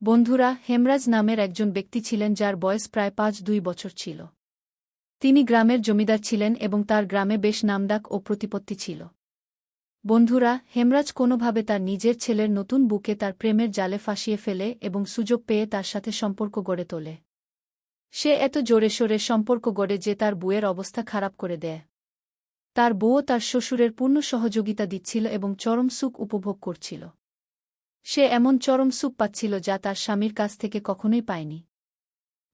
বন্ধুরা, হেমরাজ নামের একজন ব্যক্তি ছিলেন যার বয়স প্রায় ৫-২ বছর ছিল। তিনি গ্রামের জমিদার ছিলেন এবং তার গ্রামে বেশ নামডাক ও প্রতিপত্তি ছিল। বন্ধুরা, হেমরাজ কোনোভাবে তার নিজের ছেলের নতুন বুকে তার প্রেমের জালে ফাঁসিয়ে ফেলে এবং সুযোগ পেয়ে তার সাথে সম্পর্ক গড়ে তোলে। সে এত জোরে সোরে সম্পর্ক গড়ে যে তার বউয়ের অবস্থা খারাপ করে দেয়। তার বউও তার শ্বশুরের পূর্ণ সহযোগিতা দিচ্ছিল এবং চরম সুখ উপভোগ করছিল। সে এমন চরম সুখ পাচ্ছিল যা তার স্বামীর কাছ থেকে কখনোই পায়নি।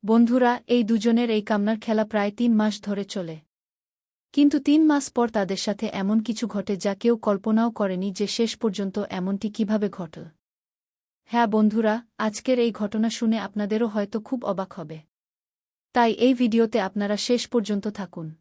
বন্ধুরা, এই দুজনের এই কামনার খেলা প্রায় ৩ মাস ধরে চলে। কিন্তু ৩ মাস পর তাদের সাথে এমন কিছু ঘটে যা কেউ কল্পনাও করেনি যে শেষ পর্যন্ত এমনটি কিভাবে ঘটল। হ্যাঁ বন্ধুরা, আজকের এই ঘটনা শুনে আপনাদেরও হয়তো খুব অবাক হবে। তাই এই ভিডিওতে আপনারা শেষ পর্যন্ত থাকুন।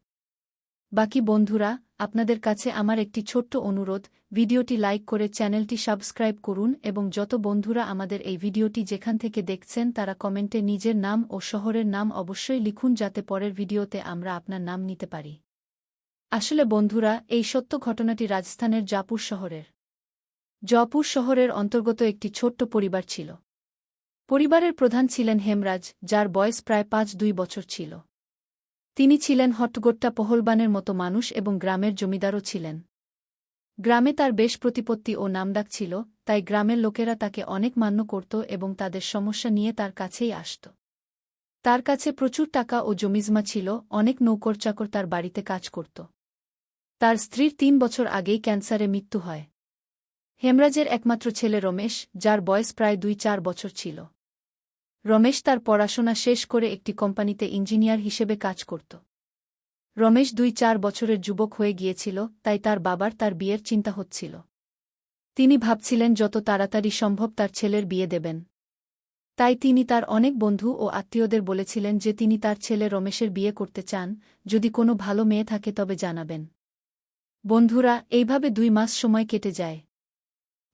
বাকি বন্ধুরা, আপনাদের কাছে আমার একটি ছোট্ট অনুরোধ, ভিডিওটি লাইক করে চ্যানেলটি সাবস্ক্রাইব করুন এবং যত বন্ধুরা আমাদের এই ভিডিওটি যেখান থেকে দেখছেন তারা কমেন্টে নিজের নাম ও শহরের নাম অবশ্যই লিখুন যাতে পরের ভিডিওতে আমরা আপনার নাম নিতে পারি। আসলে বন্ধুরা, এই সত্য ঘটনাটি রাজস্থানের জয়পুর শহরের। জয়পুর শহরের অন্তর্গত একটি ছোট্ট পরিবার ছিল। পরিবারের প্রধান ছিলেন হেমরাজ, যার বয়স প্রায় ৫-২ বছর ছিল। তিনি ছিলেন হট্টগোট্টা পহলবানের মতো মানুষ এবং গ্রামের জমিদারও ছিলেন। গ্রামে তার বেশ প্রতিপত্তি ও নামডাক ছিল, তাই গ্রামের লোকেরা তাকে অনেক মান্য করত এবং তাদের সমস্যা নিয়ে তার কাছেই আসত। তার কাছে প্রচুর টাকা ও জমিজমা ছিল, অনেক নৌকর-চাকর তার বাড়িতে কাজ করত। তার স্ত্রীর ৩ বছর আগেই ক্যান্সারে মৃত্যু হয়। হেমরাজের একমাত্র ছেলে রমেশ, যার বয়স প্রায় ২-৪ বছর ছিল। রমেশ তার পড়াশোনা শেষ করে একটি কোম্পানিতে ইঞ্জিনিয়ার হিসেবে কাজ করত। রমেশ ২-৪ বছরের যুবক হয়ে গিয়েছিল, তাই তার বাবার তার বিয়ের চিন্তা হচ্ছিল। তিনি ভাবছিলেন যত তাড়াতাড়ি সম্ভব তার ছেলের বিয়ে দেবেন। তাই তিনি তার অনেক বন্ধু ও আত্মীয়দের বলেছিলেন যে তিনি তার ছেলে রমেশের বিয়ে করতে চান, যদি কোনো ভালো মেয়ে থাকে তবে জানাবেন। বন্ধুরা, এইভাবে ২ মাস সময় কেটে যায়।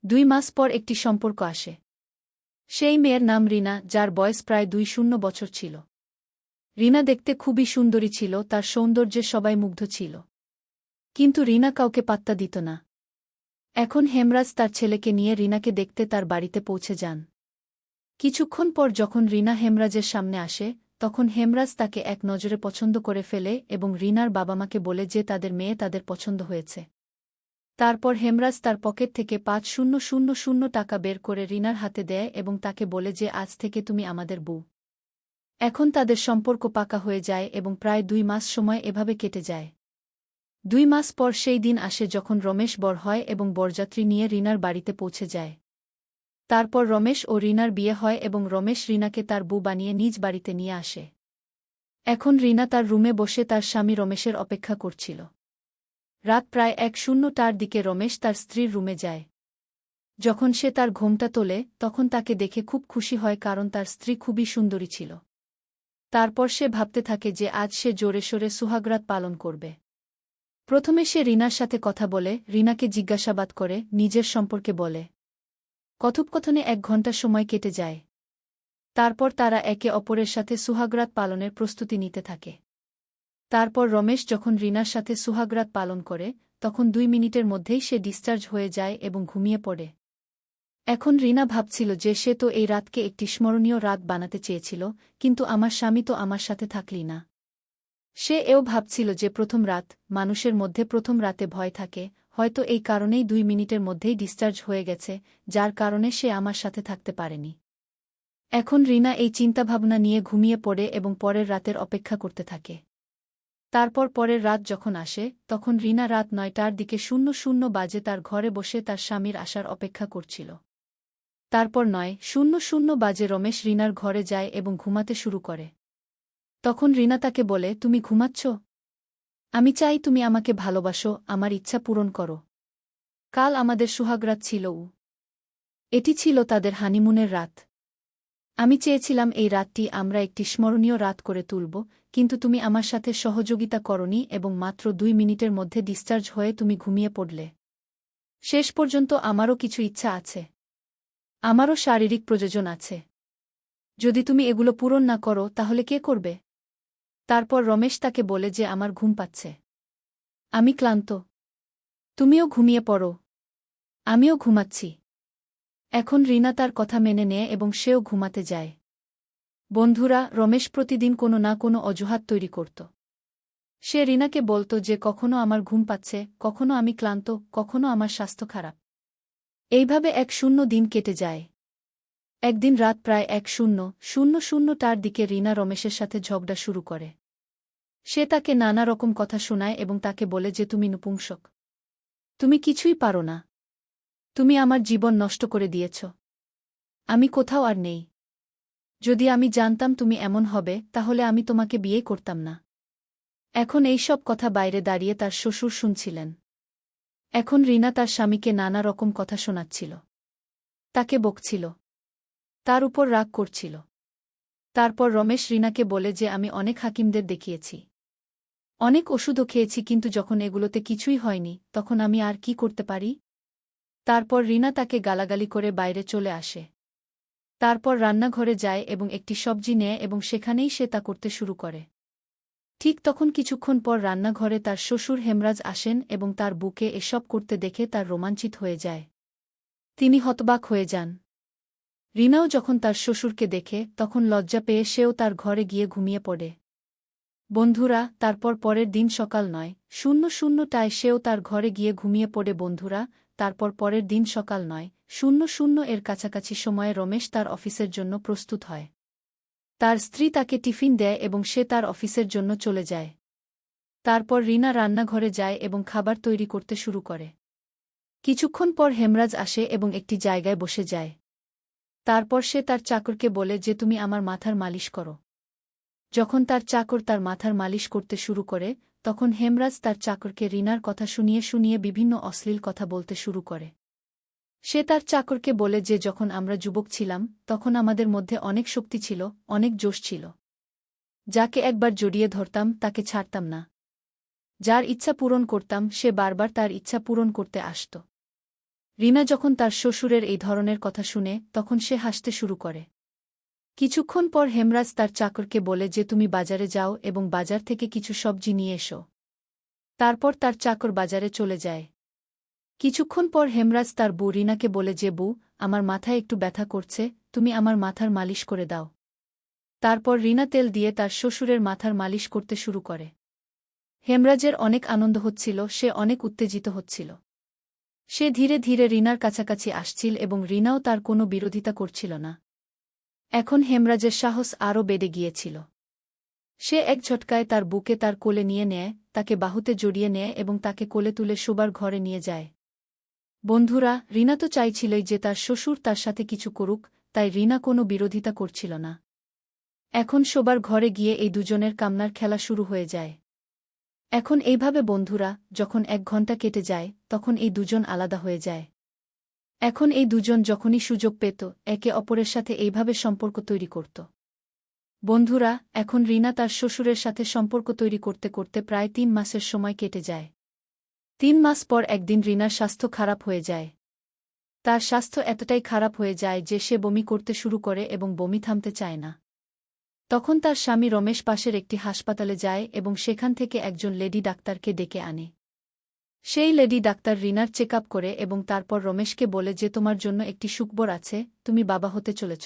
২ মাস পর একটি সম্পর্ক আসে। সেই মেয়ের নাম রিনা, যার বয়স প্রায় ২-০ বছর ছিল। রিনা দেখতে খুবই সুন্দরী ছিল, তার সৌন্দর্যে সবাই মুগ্ধ ছিল। কিন্তু রিনা কাউকে পাত্তা দিত না। এখন হেমরাজ তার ছেলেকে নিয়ে রিনাকে দেখতে তার বাড়িতে পৌঁছে যান। কিছুক্ষণ পর যখন রিনা হেমরাজের সামনে আসে, তখন হেমরাজ তাকে এক নজরে পছন্দ করে ফেলে এবং রিনার বাবা-মাকে বলে যে তাদের মেয়ে তাদের পছন্দ হয়েছে। তারপর হেমরাজ তার পকেট থেকে ৫,০০০ টাকা বের করে রিনার হাতে দেয় এবং তাকে বলে যে আজ থেকে তুমি আমাদের বউ। এখন তাদের সম্পর্ক পাকা হয়ে যায় এবং প্রায় ২ মাস সময় এভাবে কেটে যায়। ২ মাস পর সেই দিন আসে যখন রমেশ বর হয় এবং বরযাত্রী নিয়ে রিনার বাড়িতে পৌঁছে যায়। তারপর রমেশ ও রিনার বিয়ে হয় এবং রমেশ রিনাকে তার বউ বানিয়ে নিজ বাড়িতে নিয়ে আসে। এখন রিনা তার রুমে বসে তার স্বামী রমেশের অপেক্ষা করছিল। রাত প্রায় ১:০০টার দিকে রমেশ তার স্ত্রীর রুমে যায়। যখন সে তার ঘোমটা তোলে তখন তাকে দেখে খুব খুশি হয় কারণ তার স্ত্রী খুবই সুন্দরী ছিল। তারপর সে ভাবতে থাকে যে আজ সে জোরে সোরে সুহাগরাত পালন করবে। প্রথমে সে রিনার সাথে কথা বলে, রিনাকে জিজ্ঞাসাবাদ করে, নিজের সম্পর্কে বলে। কথোপকথনে ১ ঘণ্টা সময় কেটে যায়। তারপর তারা একে অপরের সাথে সুহাগরাত পালনের প্রস্তুতি নিতে থাকে। তারপর রমেশ যখন রিনার সাথে সুহাগরাত পালন করে, তখন ২ মিনিটের মধ্যেই সে ডিসচার্জ হয়ে যায় এবং ঘুমিয়ে পড়ে। এখন রিনা ভাবছিল যে সে তো এই রাতকে একটি স্মরণীয় রাত বানাতে চেয়েছিল, কিন্তু আমার স্বামী তো আমার সাথে থাকলি না। সে এও ভাবছিল যে প্রথম রাত, মানুষের মধ্যে প্রথম রাতে ভয় থাকে, হয়তো এই কারণেই ২ মিনিটের মধ্যেই ডিসচার্জ হয়ে গেছে, যার কারণে সে আমার সাথে থাকতে পারেনি। এখন রিনা এই চিন্তাভাবনা নিয়ে ঘুমিয়ে পড়ে এবং পরের রাতের অপেক্ষা করতে থাকে। তারপর পরের রাত যখন আসে, তখন রিনা রাত ৯টার দিকে ০০ বাজে তার ঘরে বসে তার স্বামীর আসার অপেক্ষা করছিল। তারপর ৯:০০ বাজে রমেশ রিনার ঘরে যায় এবং ঘুমাতে শুরু করে। তখন রিনা তাকে বলে, তুমি ঘুমাচ্ছ? আমি চাই তুমি আমাকে ভালোবাসো, আমার ইচ্ছা পূরণ করো। কাল আমাদের সুহাগরাত ছিল। এটি ছিল তাদের হানিমুনের রাত। আমি চেয়েছিলাম এই রাতটি আমরা একটি স্মরণীয় রাত করে তুলব, কিন্তু তুমি আমার সাথে সহযোগিতা করনি এবং মাত্র ২ মিনিটের মধ্যে ডিসচার্জ হয়ে তুমি ঘুমিয়ে পড়লে। শেষ পর্যন্ত আমারও কিছু ইচ্ছা আছে। আমারও শারীরিক প্রয়োজন আছে। যদি তুমি এগুলো পূরণ না করো তাহলে কে করবে? তারপর রমেশ তাকে বলে যে আমার ঘুম পাচ্ছে। আমি ক্লান্ত। তুমিও ঘুমিয়ে পড়ো। আমিও ঘুমাচ্ছি। এখন রিনা তার কথা মেনে নেয় এবং সেও ঘুমাতে যায়। বন্ধুরা, রমেশ প্রতিদিন কোনো না কোনো অজুহাত তৈরি করত। সে রিনাকে বলত যে কখনো আমার ঘুম পাচ্ছে, কখনো আমি ক্লান্ত, কখনো আমার স্বাস্থ্য খারাপ। এইভাবে 1-0 দিন কেটে যায়। একদিন রাত প্রায় 1:00টার দিকে রিনা রমেশের সাথে ঝগড়া শুরু করে। সে তাকে নানা রকম কথা শোনায় এবং তাকে বলে যে তুমি নপুংসক। তুমি কিছুই পারো না। তুমি আমার জীবন নষ্ট করে দিয়েছ। আমি কোথাও আর নেই। যদি আমি জানতাম তুমি এমন হবে তাহলে আমি তোমাকে বিয়ে করতাম না। এখন এই সব কথা বাইরে দাঁড়িয়ে তার শ্বশুর শুনছিলেন। এখন রিনা তার স্বামীকে নানা রকম কথা শোনাচ্ছিল। তাকে বকছিল। তার উপর রাগ করছিল। তারপর রমেশ রিনাকে বলে যে আমি অনেক হাকিমদের দেখিয়েছি। অনেক ওষুধও খেয়েছি, কিন্তু যখন এগুলোতে কিছুই হয়নি তখন আমি আর কি করতে পারি? তারপর রিনা তাকে গালাগালি করে বাইরে চলে আসে। তারপর রান্নাঘরে যায় এবং একটি সবজি নেয় এবং সেখানেই সে তা করতে শুরু করে। ঠিক তখন কিছুক্ষণ পর রান্নাঘরে তার শ্বশুর হেমরাজ আসেন এবং তার বুকে এসব করতে দেখে তার রোমাঞ্চিত হয়ে যায়। তিনি হতবাক হয়ে যান। রিনাও যখন তার শ্বশুরকে দেখে তখন লজ্জা পেয়ে সেও তার ঘরে গিয়ে ঘুমিয়ে পড়ে। বন্ধুরা, তারপর পরের দিন সকাল 9:00টায় সেও তার ঘরে গিয়ে ঘুমিয়ে পড়ে। বন্ধুরা, তারপর পরের দিন সকাল 9:00 এর কাছাকাছি সময়ে রমেশ তার অফিসের জন্য প্রস্তুত হয়। তার স্ত্রী তাকে টিফিন দেয় এবং সে তার অফিসের জন্য চলে যায়। তারপর রিনা রান্নাঘরে যায় এবং খাবার তৈরি করতে শুরু করে। কিছুক্ষণ পর হেমরাজ আসে এবং একটি জায়গায় বসে যায়। তারপর সে তার চাকরকে বলে যে তুমি আমার মাথার মালিশ করো। যখন তার চাকর তার মাথার মালিশ করতে শুরু করে তখন হেমরাজ তার চাকরকে রিনার কথা শুনিয়ে শুনিয়ে বিভিন্ন অশ্লীল কথা বলতে শুরু করে। সে তার চাকরকে বলে যে যখন আমরা যুবক ছিলাম তখন আমাদের মধ্যে অনেক শক্তি ছিল, অনেক জোশ ছিল। যাকে একবার জড়িয়ে ধরতাম তাকে ছাড়তাম না। যার ইচ্ছা পূরণ করতাম সে বারবার তার ইচ্ছা পূরণ করতে আসত। রিনা যখন তার শ্বশুরের এই ধরনের কথা শুনে তখন সে হাসতে শুরু করে। কিছুক্ষণ পর হেমরাজ তার চাকরকে বলে যে তুমি বাজারে যাও এবং বাজার থেকে কিছু সবজি নিয়ে এসো। তারপর তার চাকর বাজারে চলে যায়। কিছুক্ষণ পর হেমরাজ তার বউ রিনাকে বলে যে বউ, আমার মাথায় একটু ব্যথা করছে, তুমি আমার মাথার মালিশ করে দাও। তারপর রিনা তেল দিয়ে তার শ্বশুরের মাথার মালিশ করতে শুরু করে। হেমরাজের অনেক আনন্দ হচ্ছিল, সে অনেক উত্তেজিত হচ্ছিল। সে ধীরে ধীরে রিনার কাছাকাছি আসছিল এবং রিনাও তার কোনো বিরোধিতা করছিল না। এখন হেমরাজের সাহস আরও বেড়ে গিয়েছিল। সে এক ঝটকায় তার বুকে তার কোলে নিয়ে নেয়, তাকে বাহুতে জড়িয়ে নেয় এবং তাকে কোলে তুলে শোবার ঘরে নিয়ে যায়। বন্ধুরা, রিনা তো চাইছিলই যে তার শ্বশুর তার সাথে কিছু করুক, তাই রিনা কোনো বিরোধিতা করছিল না। এখন শোবার ঘরে গিয়ে এই দুজনের কামনার খেলা শুরু হয়ে যায়। এখন এইভাবে বন্ধুরা, যখন 1 ঘন্টা কেটে যায় তখন এই দুজন আলাদা হয়ে যায়। এখন এই দুজন যখনই সুযোগ পেত একে অপরের সাথে এইভাবে সম্পর্ক তৈরি করত। বন্ধুরা, এখন রিনা তার শ্বশুরের সাথে সম্পর্ক তৈরি করতে করতে প্রায় 3 মাসের সময় কেটে যায়। 3 মাস পর একদিন রিনার স্বাস্থ্য খারাপ হয়ে যায়। তার স্বাস্থ্য এতটাই খারাপ হয়ে যায় যে সে বমি করতে শুরু করে এবং বমি থামতে চায় না। তখন তার স্বামী রমেশ পাশের একটি হাসপাতালে যায় এবং সেখান থেকে একজন লেডি ডাক্তারকে ডেকে আনে। সেই লেডি ডাক্তার রিনার চেক আপ করে এবং তারপর রমেশকে বলে যে তোমার জন্য একটি সুখবর আছে, তুমি বাবা হতে চলেছ।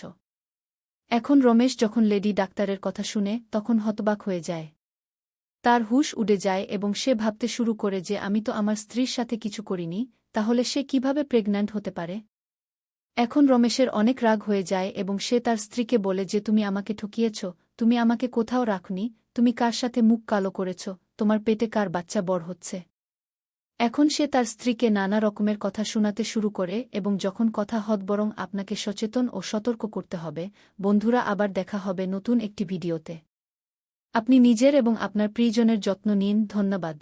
এখন রমেশ যখন লেডি ডাক্তারের কথা শুনে তখন হতবাক হয়ে যায়। তার হুঁশ উড়ে যায় এবং সে ভাবতে শুরু করে যে আমি তো আমার স্ত্রীর সাথে কিছু করিনি, তাহলে সে কিভাবে প্রেগন্যান্ট হতে পারে? এখন রমেশের অনেক রাগ হয়ে যায় এবং সে তার স্ত্রীকে বলে যে তুমি আমাকে ঠকিয়েছ, তুমি আমাকে কোথাও রাখনি, তুমি কার সাথে মুখ কালো করেছ, তোমার পেটে কার বাচ্চা বড় হচ্ছে। এখন সে তার স্ত্রীকে নানা রকমের কথা শোনাতে শুরু করে এবং যখন কথা বরং আপনাকে সচেতন ও সতর্ক করতে হবে। বন্ধুরা, আবার দেখা হবে নতুন একটি ভিডিওতে। আপনি নিজের এবং আপনার প্রিয়জনের যত্ন নিন। ধন্যবাদ।